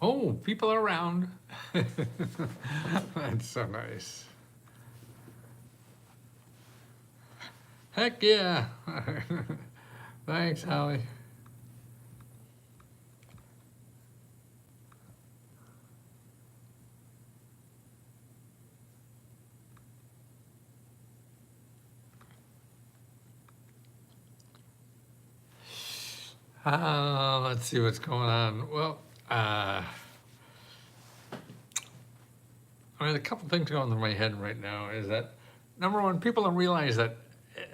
Oh, people are around. That's so nice. Heck yeah. Thanks, Holly. Let's see what's going on. Well, a couple things going through my head right now is that, number one, people don't realize that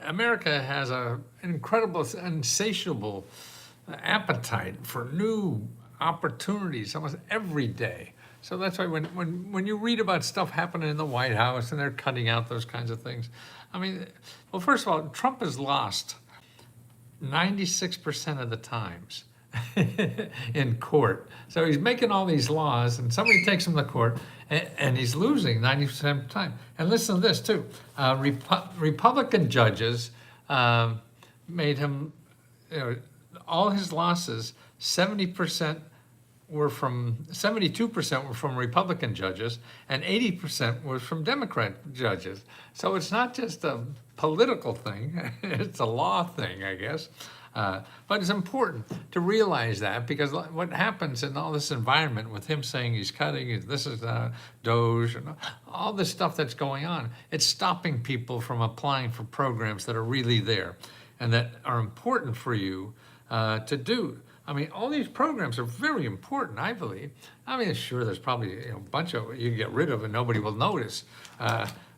America has an incredible, insatiable appetite for new opportunities almost every day. So that's why when you read about stuff happening in the White House and they're cutting out those kinds of things, I mean, well, first of all, Trump has lost 96% of the times in court. So he's making all these laws, and somebody takes him to court, and he's losing 90% of the time. And listen to this too: Republican judges made him, all his losses, 72% were from Republican judges, and 80% was from Democrat judges. So it's not just a political thing, it's a law thing, I guess. But it's important to realize that, because what happens in all this environment with him saying he's cutting, this is Doge, and all this stuff that's going on, it's stopping people from applying for programs that are really there and that are important for you to do. I mean, all these programs are very important, I believe. I mean, sure, there's probably a bunch of you can get rid of and nobody will notice.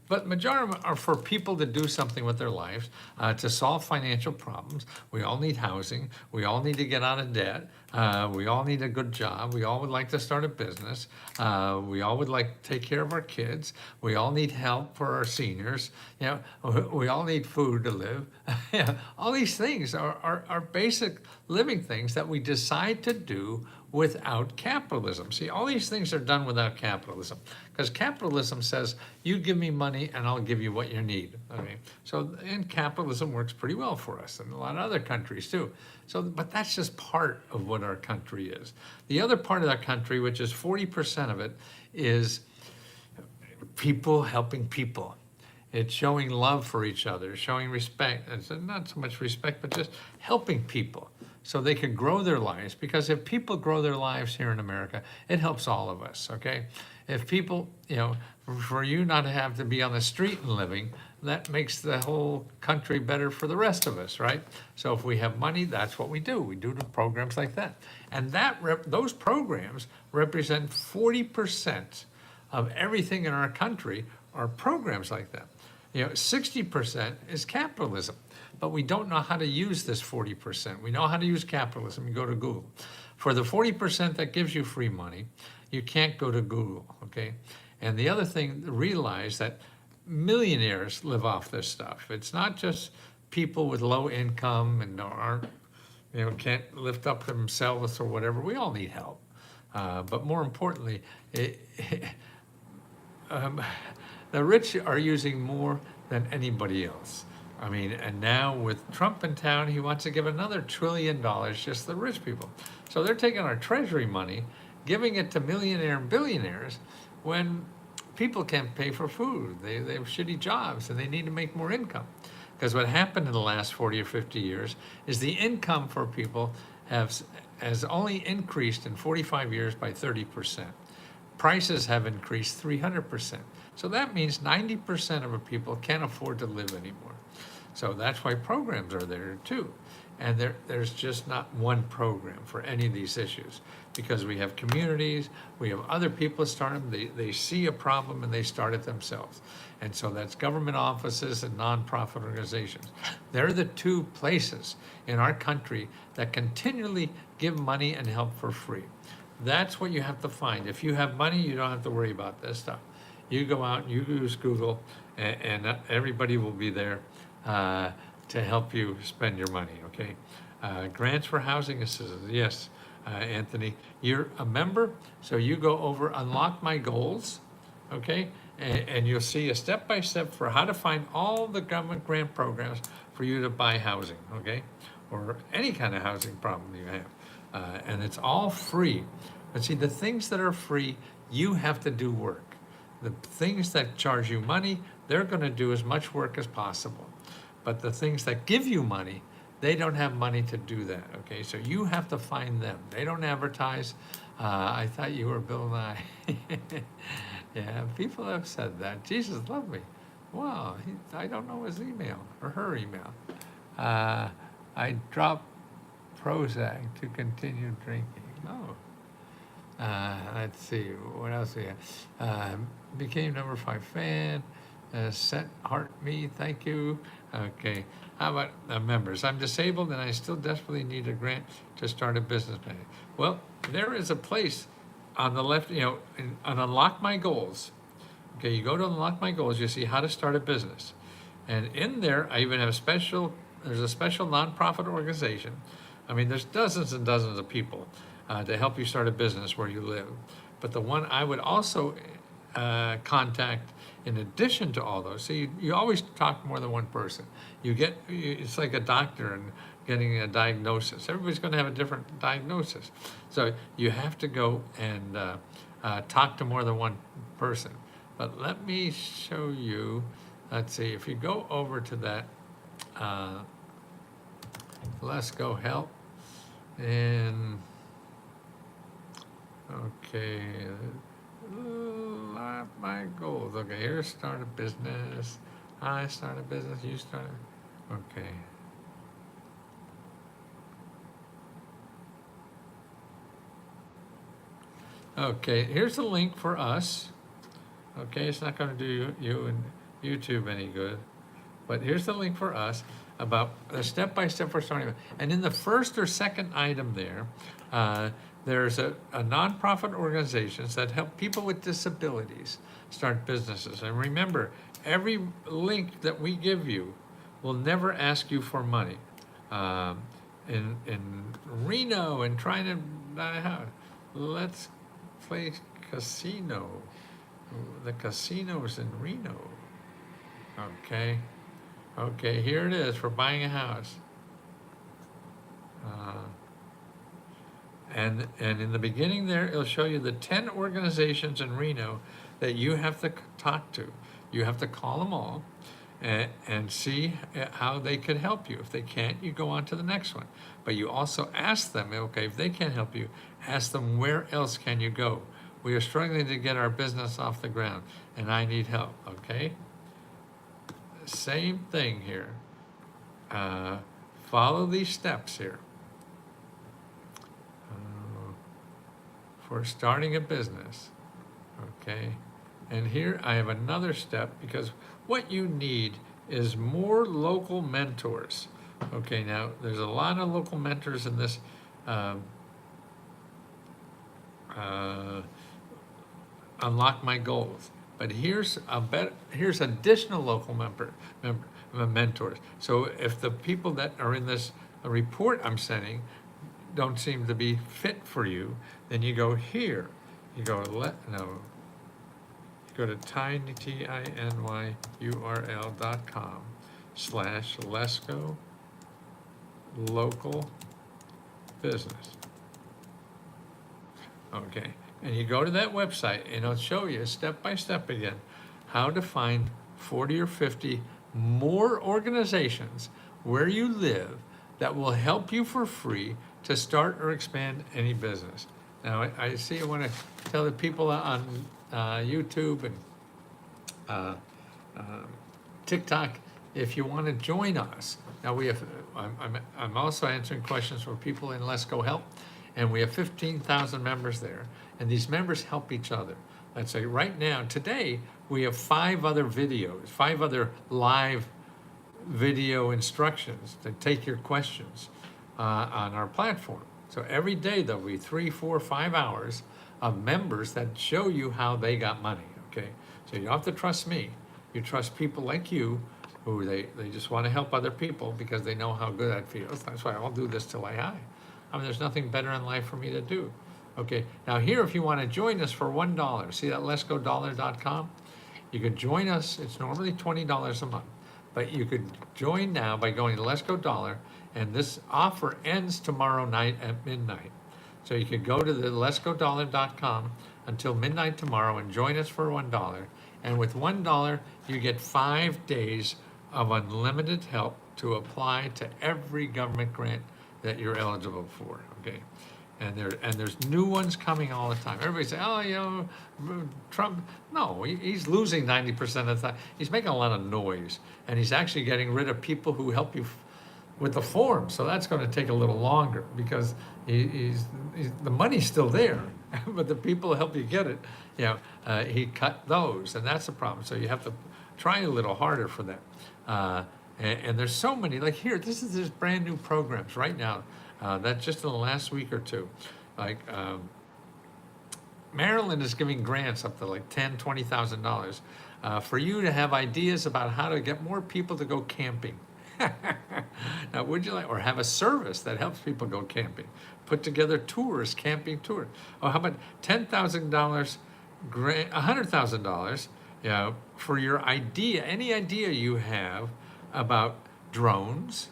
But majority of them are for people to do something with their lives, to solve financial problems. We all need housing. We all need to get out of debt. We all need a good job. We all would like to start a business. We all would like to take care of our kids. We all need help for our seniors. We all need food to live. All these things are basic living things that we decide to do without capitalism. See, all these things are done without capitalism, because capitalism says, you give me money and I'll give you what you need. Okay? And capitalism works pretty well for us and a lot of other countries too. But that's just part of what our country is. The other part of our country, which is 40% of it, is people helping people. It's showing love for each other, showing respect. It's not so much respect, but just helping people so they can grow their lives. Because if people grow their lives here in America, it helps all of us, okay? If people, for you not to have to be on the street and living, that makes the whole country better for the rest of us, right? So if we have money, that's what we do. We do the programs like that. And those programs represent 40% of everything in our country are programs like that. 60% is capitalism, but we don't know how to use this 40%. We know how to use capitalism. You go to Google. For the 40% that gives you free money, you can't go to Google, okay? And the other thing, realize that millionaires live off this stuff. It's not just people with low income and aren't, can't lift up themselves or whatever. We all need help. But more importantly, the rich are using more than anybody else. I mean, and now with Trump in town, he wants to give another $1 trillion just to the rich people. So they're taking our treasury money, giving it to millionaire and billionaires when people can't pay for food. They have shitty jobs and they need to make more income. Because what happened in the last 40 or 50 years is the income for people has only increased in 45 years by 30%. Prices have increased 300%. So that means 90% of the people can't afford to live anymore. So that's why programs are there too. And there's just not one program for any of these issues, because we have communities, we have other people start them, they see a problem and they start it themselves. And so that's government offices and nonprofit organizations. They're the two places in our country that continually give money and help for free. That's what you have to find. If you have money, you don't have to worry about this stuff. You go out and you use Google, and everybody will be there to help you spend your money, okay? Grants for housing assistance, yes, Anthony. You're a member, so you go over Unlock My Goals, okay? And you'll see a step-by-step for how to find all the government grant programs for you to buy housing, okay? Or any kind of housing problem you have. And it's all free. But see, the things that are free, you have to do work. The things that charge you money, they're going to do as much work as possible. But the things that give you money, they don't have money to do that, okay? So you have to find them. They don't advertise. I thought you were Bill Nye. Yeah, people have said that. Jesus loved me. Wow, I don't know his email or her email. I dropped Prozac to continue drinking. Oh. Let's see, what else we have? Became number 5 fan. Set heart me, thank you. Okay, how about members? I'm disabled and I still desperately need a grant to start a business. Well, there is a place on the left, on Unlock My Goals. Okay, you go to Unlock My Goals, you see how to start a business. And in there, I even have there's a special nonprofit organization. I mean, there's dozens and dozens of people to help you start a business where you live. But the one I would also contact in addition to all those, so you always talk to more than one person. It's like a doctor and getting a diagnosis. Everybody's going to have a different diagnosis. So you have to go and talk to more than one person. But let me show you, let's see, if you go over to that Lesko Help, and okay, my goals. Okay, here's start a business. I start a business, you start a, okay. Okay, here's the link for us. Okay, it's not going to do you and YouTube any good, but here's the link for us about the step-by-step for starting. And in the first or second item there, there's a nonprofit organizations that help people with disabilities start businesses. And remember, every link that we give you will never ask you for money. In Reno and trying to buy a house, let's play casino. The casino's in Reno. Okay. Okay, here it is for buying a house. And in the beginning there, it'll show you the 10 organizations in Reno that you have to talk to. You have to call them all and see how they could help you. If they can't, you go on to the next one. But you also ask them, okay, if they can't help you, ask them, where else can you go? We are struggling to get our business off the ground, and I need help, okay? Same thing here. Follow these steps here. For starting a business, okay? And here I have another step, because what you need is more local mentors. Okay, now there's a lot of local mentors in this Unlock My Goals. But here's additional local mentors. So if the people that are in this report I'm sending don't seem to be fit for you, then you go here. You go you go to tinyurl.com/Lesko local business. Okay, and you go to that website and it'll show you step by step again how to find 40 or 50 more organizations where you live that will help you for free to start or expand any business. Now, I see you want to tell the people on YouTube and TikTok, if you want to join us. Now I'm also answering questions from people in Lesko Help, and we have 15,000 members there, and these members help each other. Let's say right now, today, we have 5 other videos, 5 other live video instructions to take your questions on our platform. So every day there'll be 3, 4, 5 hours of members that show you how they got money, okay? So you don't have to trust me. You trust people like you who they just want to help other people because they know how good that feels. That's why I'll do this till I die. I mean, there's nothing better in life for me to do. Okay, now here, if you want to join us for $1, see that LeskoDollar.com? You could join us. It's normally $20 a month, but you could join now by going to Lesko Dollar, and this offer ends tomorrow night at midnight. So you could go to the leskodollar.com until midnight tomorrow and join us for $1. And with $1, you get 5 days of unlimited help to apply to every government grant that you're eligible for, okay? And there's new ones coming all the time. Everybody say, oh, Trump. No, he's losing 90% of the time. He's making a lot of noise, and he's actually getting rid of people who help you with the form. So that's going to take a little longer because he's the money's still there, but the people who help you get it, he cut those, and that's the problem. So you have to try a little harder for that. And there's so many, like here, there's brand new programs right now. That's just in the last week or two. Like Maryland is giving grants up to like $10,000, $20,000 for you to have ideas about how to get more people to go camping. Now, would you like, or have a service that helps people go camping? Put together tours, camping tours. Oh, how about $10,000 grant, $100,000, for your idea, any idea you have about drones,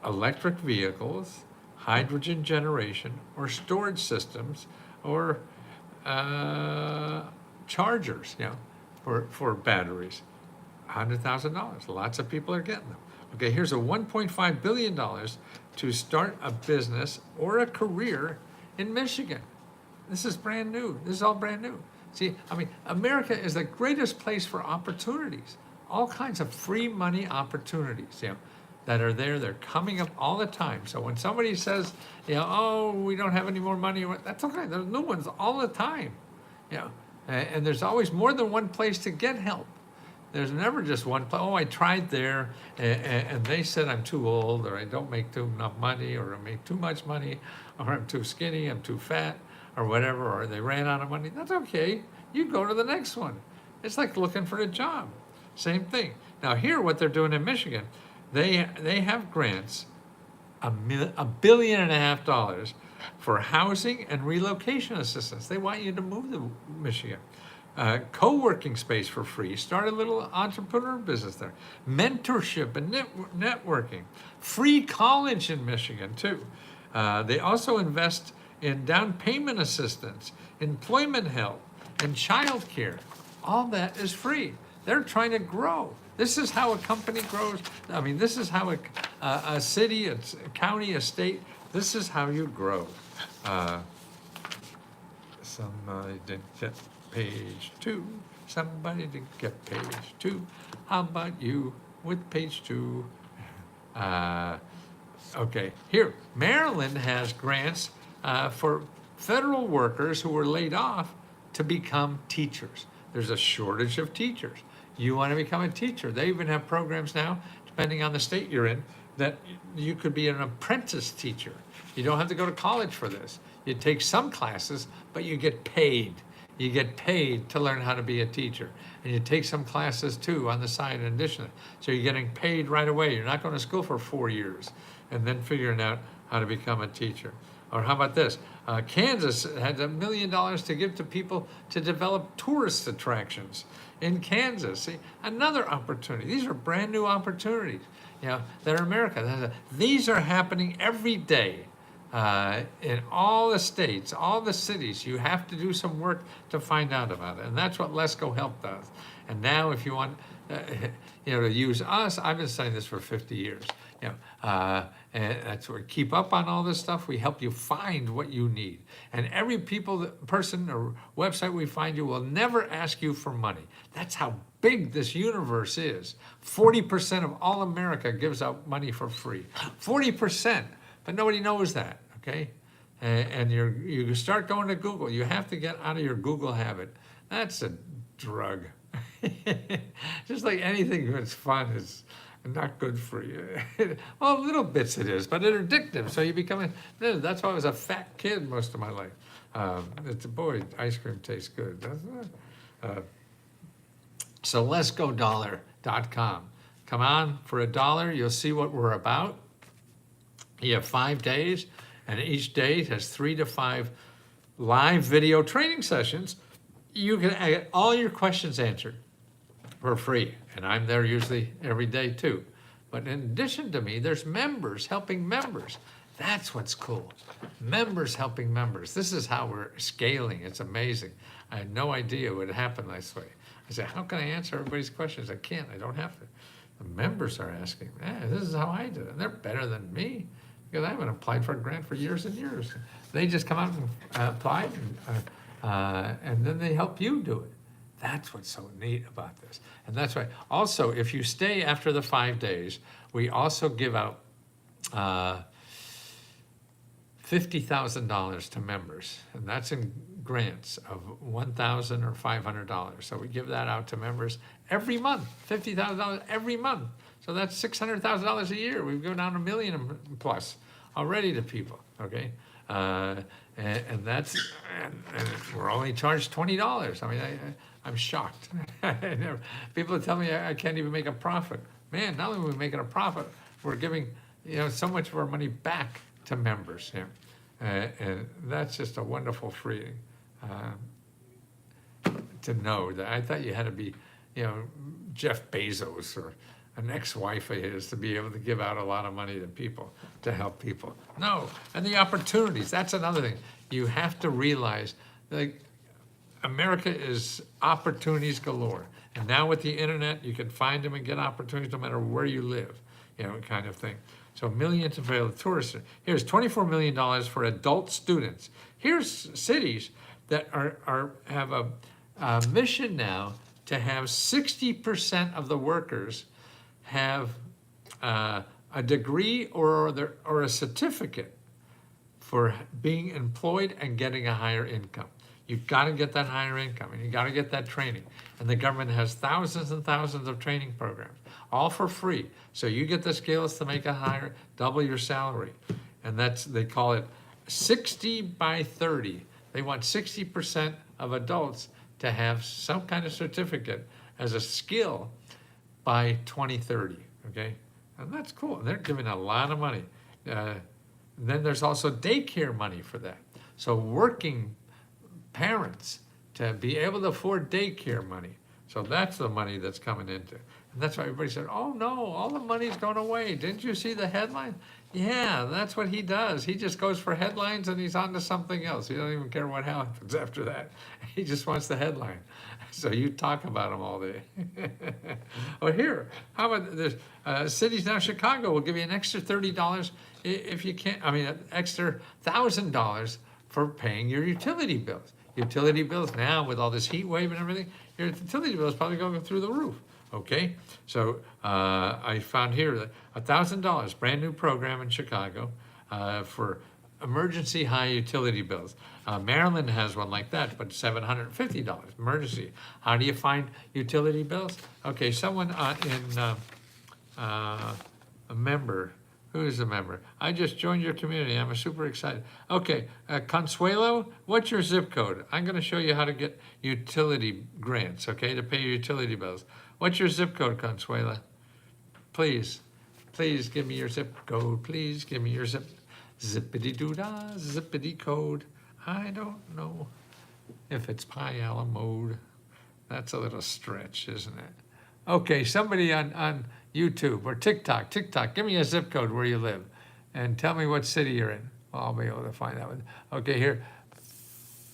electric vehicles, hydrogen generation, or storage systems, or chargers, for batteries. $100,000. Lots of people are getting them. Okay, here's a $1.5 billion to start a business or a career in Michigan. This is brand new. This is all brand new. See, I mean, America is the greatest place for opportunities. All kinds of free money opportunities, that are there. They're coming up all the time. So when somebody says, oh, we don't have any more money, that's okay. There's new ones all the time. And there's always more than one place to get help. There's never just one place. Oh, I tried there, and they said I'm too old, or I don't make enough money, or I make too much money, or I'm too skinny, I'm too fat, or whatever, or they ran out of money. That's okay. You go to the next one. It's like looking for a job. Same thing. Now here, what they're doing in Michigan, they have grants, $1.5 billion for housing and relocation assistance. They want you to move to Michigan. Co-working space for free. Start a little entrepreneur business there. Mentorship and networking. Free college in Michigan too. They also invest in down payment assistance, employment help, and child care. All that is free. They're trying to grow. This is how a company grows. I mean, this is how a city, a county, a state, this is how you grow. Somebody didn't get page 2. Somebody didn't get page 2. How about you with page 2? Okay, here, Maryland has grants for federal workers who were laid off to become teachers. There's a shortage of teachers. You want to become a teacher. They even have programs now, depending on the state you're in, that you could be an apprentice teacher. You don't have to go to college for this. You take some classes, but you get paid. You get paid to learn how to be a teacher. And you take some classes too on the side in addition. So you're getting paid right away. You're not going to school for 4 years and then figuring out how to become a teacher. Or how about this? Kansas had $1 million to give to people to develop tourist attractions in Kansas. See, another opportunity. These are brand new opportunities, that are America. These are happening every day in all the states, all the cities. You have to do some work to find out about it. And that's what Lesko Help does. And now if you want to use us, I've been saying this for 50 years. And that's where we keep up on all this stuff. We help you find what you need. And every person or website we find you will never ask you for money. That's how big this universe is. 40% of all America gives out money for free. 40%, but nobody knows that, okay? And you start going to Google. You have to get out of your Google habit. That's a drug. Just like anything that's fun is not good for you. Well, little bits it is, but it's addictive. So you become that's why I was a fat kid most of my life. Boy, ice cream tastes good, doesn't it? So leskodollar.com. Come on, for $1, you'll see what we're about. You have 5 days, and each day has 3 to 5 live video training sessions. You can get all your questions answered for free. And I'm there usually every day too. But in addition to me, there's members helping members. That's what's cool. Members helping members. This is how we're scaling. It's amazing. I had no idea it would happen this way. I said, how can I answer everybody's questions? I can't. I don't have to. The members are asking, this is how I do it. And they're better than me because I haven't applied for a grant for years and years. They just come out and apply, and then they help you do it. That's what's so neat about this. And that's why, also, if you stay after the 5 days, we also give out $50,000 to members, and that's in grants of $1,000 or $500. So we give that out to members every month, $50,000 every month. So that's $600,000 a year. We've given out $1 million plus already to people, okay? And that's, and we're only charged $20. I mean, I'm shocked. People tell me I can't even make a profit. Man, not only are we making a profit, we're giving, so much of our money back to members here. And that's just a wonderful freeing to know that. I thought you had to be, Jeff Bezos or an ex-wife of his to be able to give out a lot of money to people, to help people. No, and the opportunities, that's another thing. You have to realize that America is opportunities galore. And now with the internet, you can find them and get opportunities no matter where you live, kind of thing. So millions of available tourists. Here's $24 million for adult students. Here's cities that have a mission now to have 60% of the workers have a degree or a certificate for being employed and getting a higher income. You've got to get that higher income, and you got to get that training. And the government has thousands and thousands of training programs, all for free. So you get the skills to make a higher, double your salary. And they call it 60 by 30. They want 60% of adults to have some kind of certificate as a skill by 2030, okay? And that's cool. And they're giving a lot of money. Then there's also daycare money for that. So working parents to be able to afford daycare money. So that's the money that's coming into. And that's why everybody said, oh no, all the money's going away. Didn't you see the headline? Yeah, that's what he does. He just goes for headlines and he's on to something else. He doesn't even care what happens after that. He just wants the headline. So you talk about him all day. Well, here, how about this? Cities now, Chicago will give you an extra $30 if you can't, an extra $1,000 for paying your utility bills. Utility bills now, with all this heat wave and everything, your utility bill is probably going through the roof. Okay, so I found here that $1,000, brand new program in Chicago for emergency high utility bills. Maryland has one like that, but $750, emergency. How do you find utility bills? Okay, someone a member. Who is a member? I just joined your community. I'm super excited. Okay, Consuelo, what's your zip code? I'm going to show you how to get utility grants, okay, to pay your utility bills. What's your zip code, Consuela? Please give me your zip code. Please give me your zippity-doo-dah, zippity code. I don't know if it's Pi Alamode. That's a little stretch, isn't it? Okay, somebody on YouTube or TikTok, give me a zip code where you live and tell me what city you're in. Well, I'll be able to find out. Okay, here,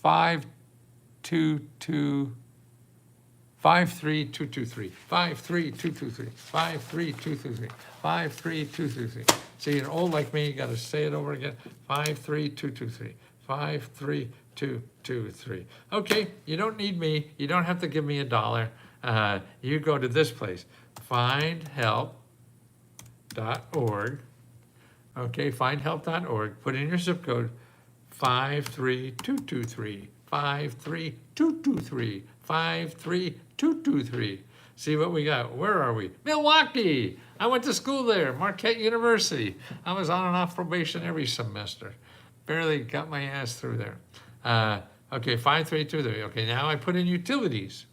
532. 53223, 53223, 53223, 53223. See, you're old like me, you gotta say it over again. 53223, 53223. Okay, you don't need me, you don't have to give me $1. You go to this place, findhelp.org. Okay, findhelp.org, put in your zip code, 53223, 53223, 53223. See what we got. Where are we? Milwaukee. I went to school there, Marquette University. I was on and off probation every semester. Barely got my ass through there. Okay, 53223. Okay, now I put in utilities.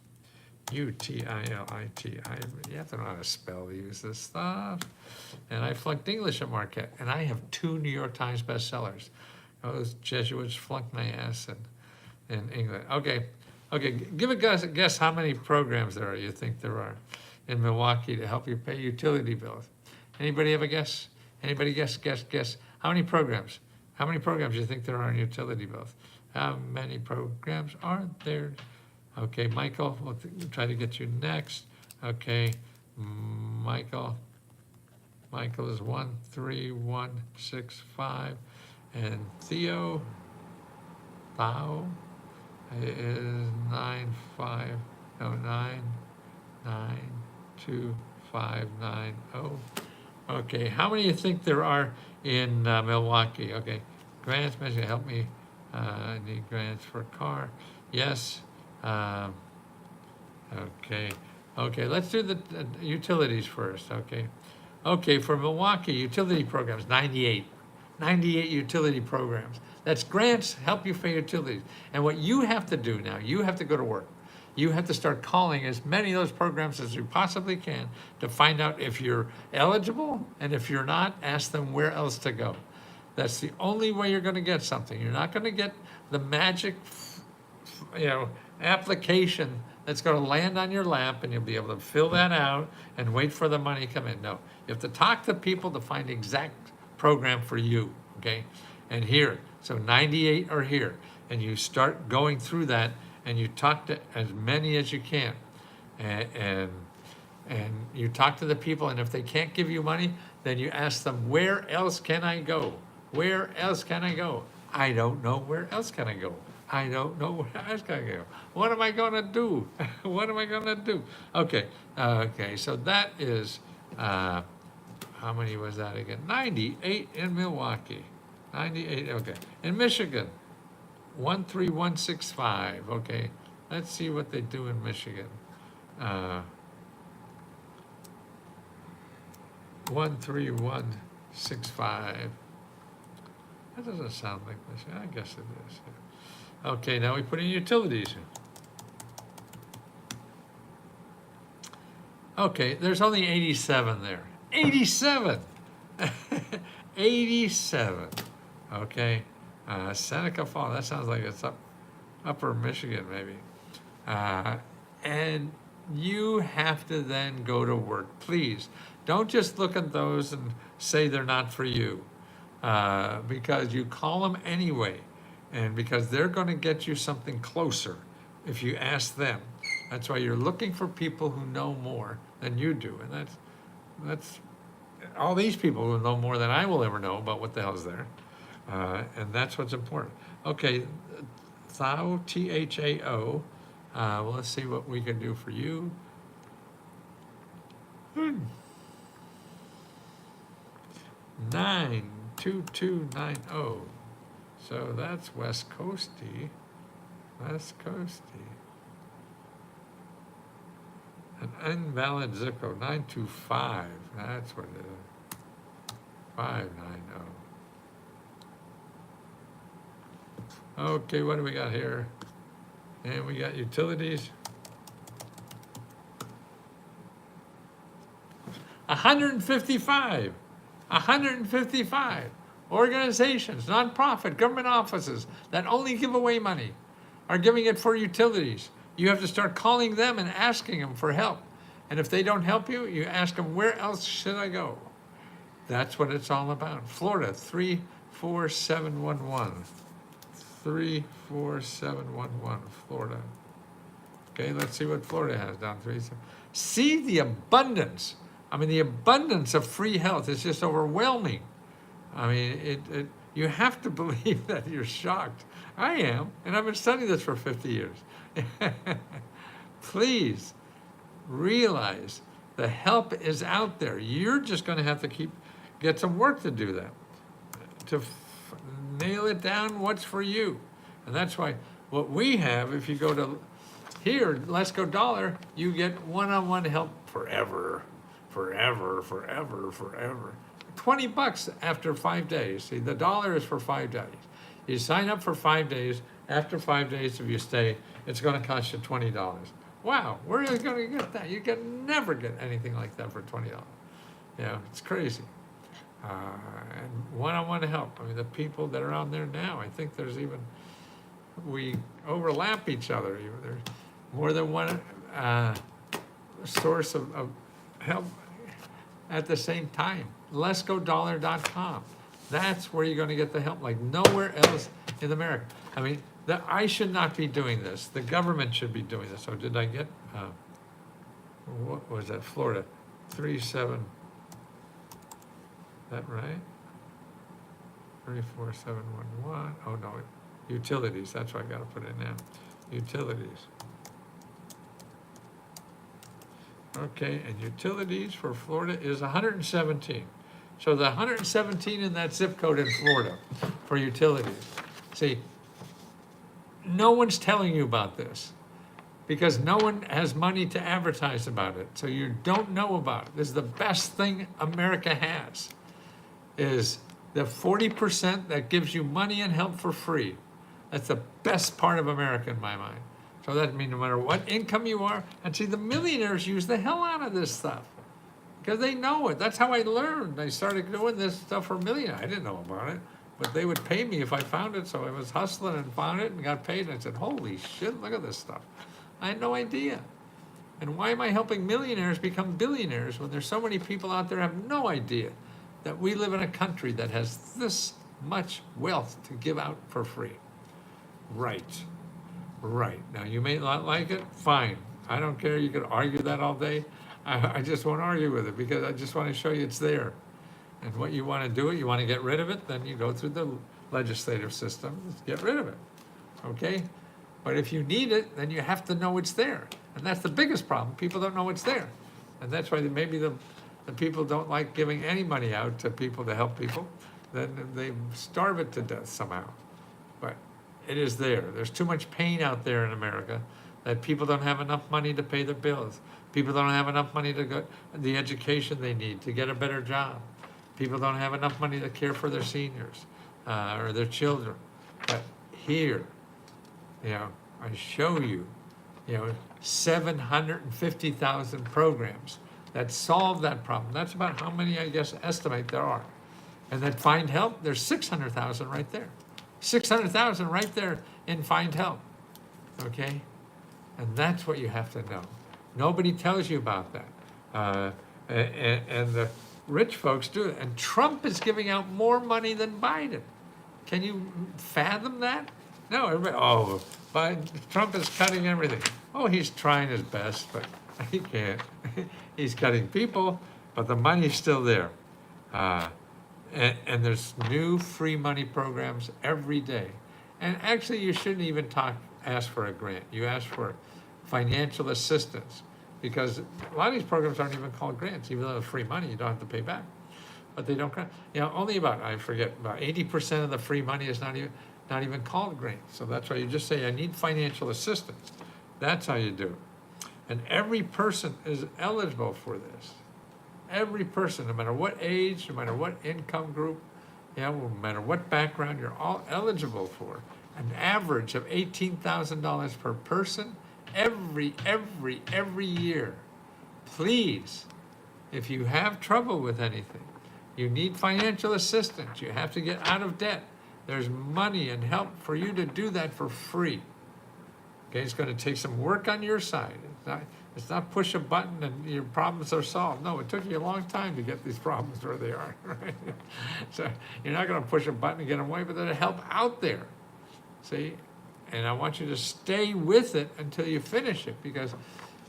U-T-I-L-I-T-I. You have to know how to spell use this stuff. And I flunked English at Marquette. And I have 2 New York Times bestsellers. Those Jesuits flunked my ass in England. Okay, give a guess how many programs there are you think there are in Milwaukee to help you pay utility bills. Anybody have a guess? Anybody guess? How many programs? How many programs do you think there are in utility bills? How many programs are there? Okay, Michael, we'll try to get you next. Okay, Michael is 13165, and Theo is 9292590. Okay, how many do you think there are in Milwaukee? Okay, grants, Michigan, help me. I need grants for a car. Yes. Okay. Let's do the utilities first. Okay, for Milwaukee, utility programs, 98 utility programs. That's grants, help you pay utilities. And what you have to do now, you have to go to work. You have to start calling as many of those programs as you possibly can to find out if you're eligible, and if you're not, ask them where else to go. That's the only way you're gonna get something. You're not gonna get the magic, application that's gonna land on your lap and you'll be able to fill that out and wait for the money to come in. No, you have to talk to people to find the exact program for you, okay? And here, so 98 are here, and you start going through that, and you talk to as many as you can, and you talk to the people, and if they can't give you money, then you ask them, where else can I go? Where else can I go? I don't know, where else can I go? I don't know, where else can I go? What am I gonna do? What am I gonna do? Okay, so that is, how many was that again? 98 in Milwaukee. 98, okay. In Michigan, 13165, okay. Let's see what they do in Michigan. 13165. That doesn't sound like Michigan. I guess it is. Okay, now we put in utilities. Okay, there's only 87 there. 87! 87. Okay. Seneca Falls, that sounds like it's upper Michigan maybe. And you have to then go to work. Please, don't just look at those and say they're not for you. Because you call them anyway, and because they're going to get you something closer if you ask them. That's why you're looking for people who know more than you do, and that's all these people who know more than I will ever know about what the hell's there, and that's what's important. Okay, Thao, Thao. Well, let's see what we can do for you. 92290. So that's West Coasty. An invalid zip code, 925. That's what it is. 590. Okay, what do we got here? And we got utilities. 155. 155 organizations, nonprofit, government offices that only give away money are giving it for utilities. You have to start calling them and asking them for help. And if they don't help you, you ask them, where else should I go? That's what it's all about. Florida, 34711. 34711, Florida. Okay, let's see what Florida has down 37. See the abundance. I mean, the abundance of free health is just overwhelming. I mean, you have to believe that. You're shocked. I am, and I've been studying this for 50 years. Please realize the help is out there. You're just going to have to get some work to do that, to nail it down what's for you. And that's why what we have, if you go to here, Lesko Dollar, you get one-on-one help forever. 20 bucks after 5 days. See, the dollar is for 5 days. You sign up for 5 days. After 5 days, if you stay, it's going to cost you $20. Wow, where are you going to get that? You can never get anything like that for $20. Yeah, it's crazy. And one-on-one help. I mean, the people that are on there now, I think there's even, we overlap each other. There's more than one source of help at the same time. LeskoDollar.com. That's where you're going to get the help, like nowhere else in America. I mean, I should not be doing this. The government should be doing this. So did I get, what was that, Florida? 37, that right? 34711, oh no, utilities, that's what I gotta put in now. Utilities. Okay, and utilities for Florida is 117. So the 117 in that zip code in Florida for utilities. See, no one's telling you about this because no one has money to advertise about it. So you don't know about it. This is the best thing America has, is the 40% that gives you money and help for free. That's the best part of America in my mind. So that means no matter what income you are, and see, the millionaires use the hell out of this stuff because they know it. That's how I learned. I started doing this stuff for millionaires. I didn't know about it, but they would pay me if I found it. So I was hustling and found it and got paid. And I said, holy shit, look at this stuff. I had no idea. And why am I helping millionaires become billionaires when there's so many people out there who have no idea that we live in a country that has this much wealth to give out for free? Right. Right. Now, you may not like it. Fine. I don't care. You could argue that all day. I just won't argue with it because I just want to show you it's there. And what you want to do, you want to get rid of it, then you go through the legislative system, get rid of it. Okay? But if you need it, then you have to know it's there. And that's the biggest problem. People don't know it's there. And that's why maybe the people don't like giving any money out to people to help people. Then they starve it to death somehow. But it is there. There's too much pain out there in America that people don't have enough money to pay their bills. People don't have enough money to get the education they need to get a better job. People don't have enough money to care for their seniors or their children. But here, I show you, 750,000 programs that solve that problem. That's about how many, I guess, estimate there are. And that Find Help, there's 600,000 right there. 600,000 right there in Find Help, okay? And that's what you have to know. Nobody tells you about that. And the rich folks do it. And Trump is giving out more money than Biden. Can you fathom that? No, everybody, Biden, Trump is cutting everything. Oh, he's trying his best, but he can't. He's cutting people, but the money's still there. And there's new free money programs every day. And actually, you shouldn't even ask for a grant. You ask for financial assistance because a lot of these programs aren't even called grants. Even though it's free money, you don't have to pay back. But they don't, only about 80% of the free money is not even called grants. So that's why you just say, I need financial assistance. That's how you do it. And every person is eligible for this. Every person, no matter what age, no matter what income group, no matter what background, you're all eligible for an average of $18,000 per person every year. Please, if you have trouble with anything, you need financial assistance, you have to get out of debt, there's money and help for you to do that for free. Okay, it's going to take some work on your side. It's not push a button and your problems are solved. No, it took you a long time to get these problems where they are, right? So you're not going to push a button and get them away, but there's help out there. See? And I want you to stay with it until you finish it because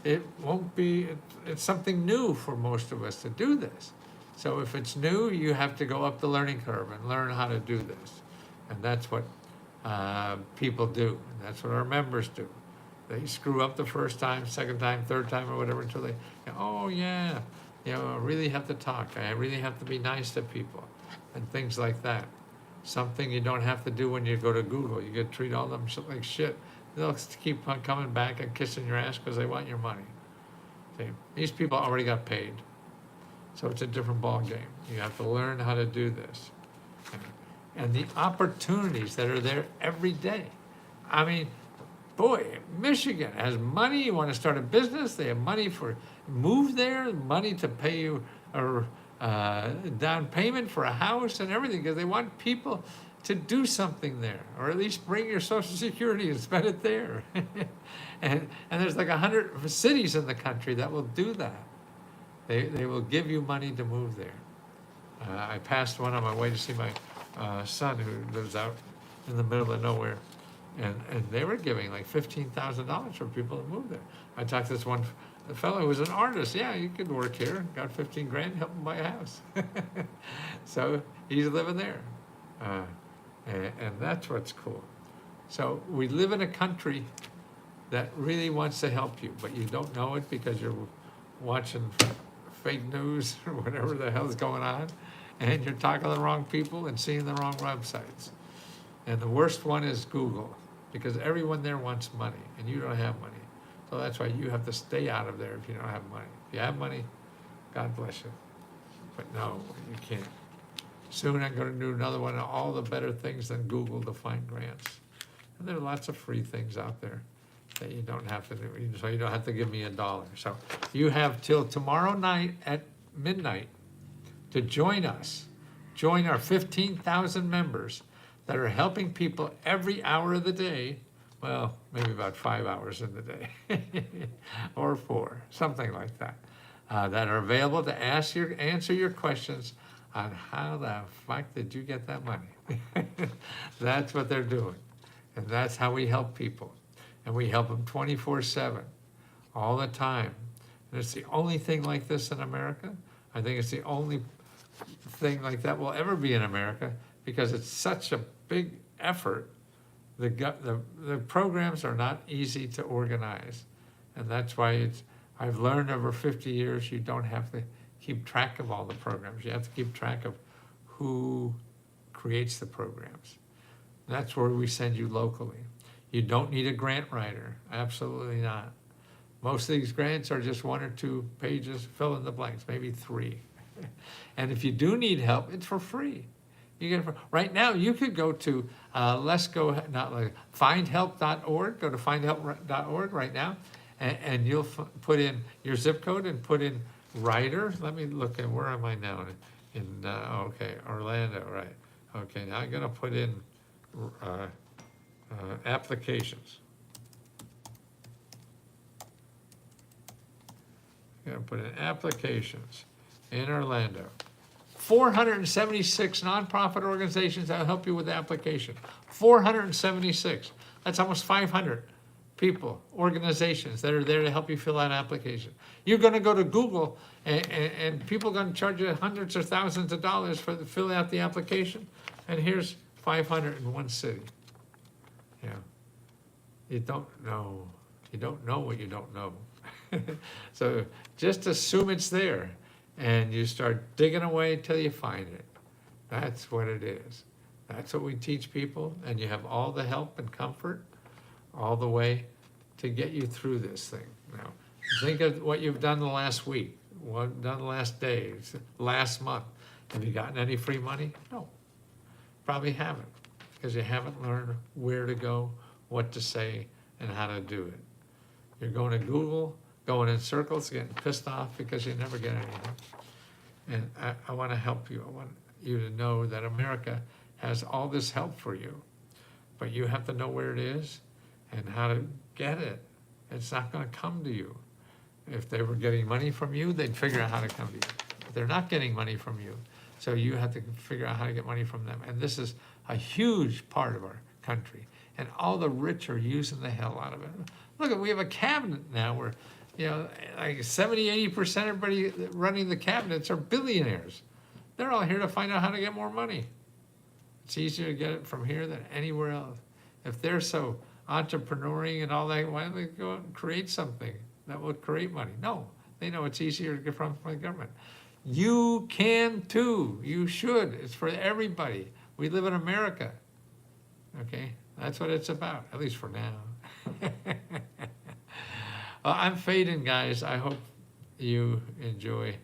it won't be, it's something new for most of us to do this. So if it's new, you have to go up the learning curve and learn how to do this. And that's what people do. And that's what our members do. They screw up the first time, second time, third time, or whatever until they, oh yeah, I really have to talk. I really have to be nice to people and things like that. Something you don't have to do when you go to Google. You get treat all them like shit. They'll keep on coming back and kissing your ass because they want your money. See, these people already got paid. So it's a different ball game. You have to learn how to do this. And the opportunities that are there every day. I mean, boy, Michigan has money. You want to start a business, they have money for move there, money to pay you a down payment for a house and everything because they want people to do something there, or at least bring your Social Security and spend it there. and there's like 100 cities in the country that will do that. They will give you money to move there. I passed one on my way to see my son who lives out in the middle of nowhere. And they were giving like $15,000 for people to move there. I talked to this one fellow who was an artist. Yeah, you could work here, got 15 grand, help him buy a house. So he's living there. And that's what's cool. So we live in a country that really wants to help you, but you don't know it because you're watching fake news or whatever the hell's going on, and you're talking to the wrong people and seeing the wrong websites. And the worst one is Google, because everyone there wants money, and you don't have money. So that's why you have to stay out of there if you don't have money. If you have money, God bless you. But no, you can't. Soon I'm going to do another one of all the better things than Google to find grants. And there are lots of free things out there that you don't have to do, so you don't have to give me $1. So you have till tomorrow night at midnight to join us. Join our 15,000 members that are helping people every hour of the day. Well, maybe about 5 hours in the day, or 4, something like that, that are available to answer your questions on how the fuck did you get that money? That's what they're doing, and that's how we help people. And we help them 24/7, all the time. And it's the only thing like this in America. I think it's the only thing like that will ever be in America, because it's such a big effort. The programs are not easy to organize. And that's why I've learned over 50 years, you don't have to keep track of all the programs. You have to keep track of who creates the programs. That's where we send you locally. You don't need a grant writer, absolutely not. Most of these grants are just 1 or 2 pages, fill in the blanks, maybe 3. And if you do need help, it's for free. You get it right now. You could go to findhelp.org. Go to findhelp.org right now, and you'll put in your zip code and put in writer. Let me look at, where am I now? Okay, Orlando, right? Okay, now I'm gonna put in applications. I'm gonna put in applications in Orlando. 476 nonprofit organizations that will help you with the application. 476. That's almost 500 people, organizations that are there to help you fill out an application. You're going to go to Google, and people are going to charge you hundreds or thousands of dollars for filling out the application, and here's 500 in one city. Yeah, you don't know what you don't know. So just assume it's there, and you start digging away till you find it. That's what it is. That's what we teach people, and you have all the help and comfort all the way to get you through this thing. Now, think of what you've done the last week, what you've done the last day, last month. Have you gotten any free money? No, probably haven't, because you haven't learned where to go, what to say, and how to do it. You're going to Google, going in circles, getting pissed off because you never get anything. And I want to help you. I want you to know that America has all this help for you, but you have to know where it is and how to get it. It's not going to come to you. If they were getting money from you, they'd figure out how to come to you. But they're not getting money from you, so you have to figure out how to get money from them. And this is a huge part of our country, and all the rich are using the hell out of it. Look, we have a cabinet now where, like 70–80% everybody running the cabinets are billionaires. They're all here to find out how to get more money. It's easier to get it from here than anywhere else. If they're so entrepreneuring and all that, why don't they go out and create something that will create money? No, they know it's easier to get from the government. You can too. You should. It's for everybody. We live in America. Okay? That's what it's about, at least for now. Well, I'm fading, guys. I hope you enjoy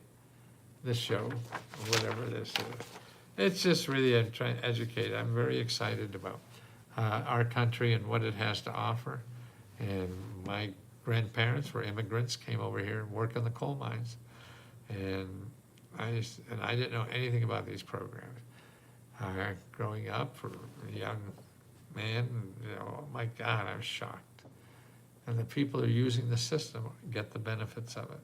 this show, or whatever this is. It's just really, I'm trying to educate. I'm very excited about our country and what it has to offer. And my grandparents were immigrants, came over here and worked in the coal mines. And I didn't know anything about these programs. Growing up, for a young man, oh my God, I was shocked. And the people who are using the system get the benefits of it.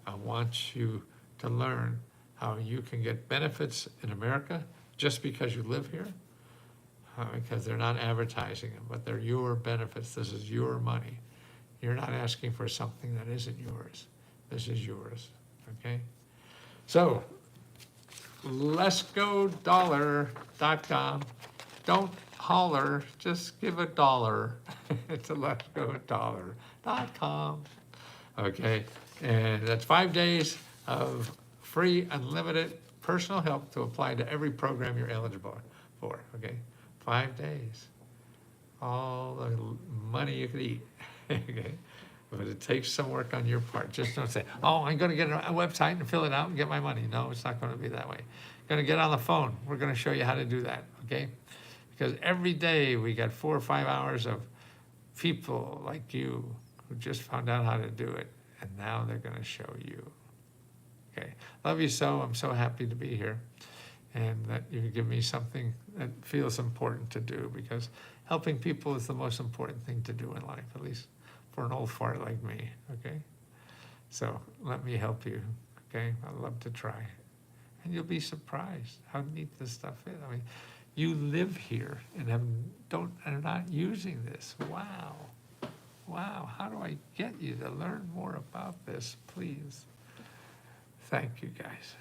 I want you to learn how you can get benefits in America just because you live here, because they're not advertising them, but they're your benefits. This is your money. You're not asking for something that isn't yours. This is yours, okay? So, LeskoDollar.com. Don't holler, just give $1 to LeskoDollar.com. Okay, and that's 5 days of free, unlimited personal help to apply to every program you're eligible for, okay? 5 days. All the money you could eat, okay? But it takes some work on your part. Just don't say, oh, I'm gonna get a website and fill it out and get my money. No, it's not gonna be that way. Gonna get on the phone. We're gonna show you how to do that, okay? Because every day we got 4 or 5 hours of people like you who just found out how to do it, and now they're gonna show you. Okay, love you so. I'm so happy to be here, and that you give me something that feels important to do, because helping people is the most important thing to do in life, at least for an old fart like me, okay? So let me help you, okay? I'd love to try. And you'll be surprised how neat this stuff is. I mean, you live here and are not using this. Wow. Wow, how do I get you to learn more about this, please? Thank you, guys.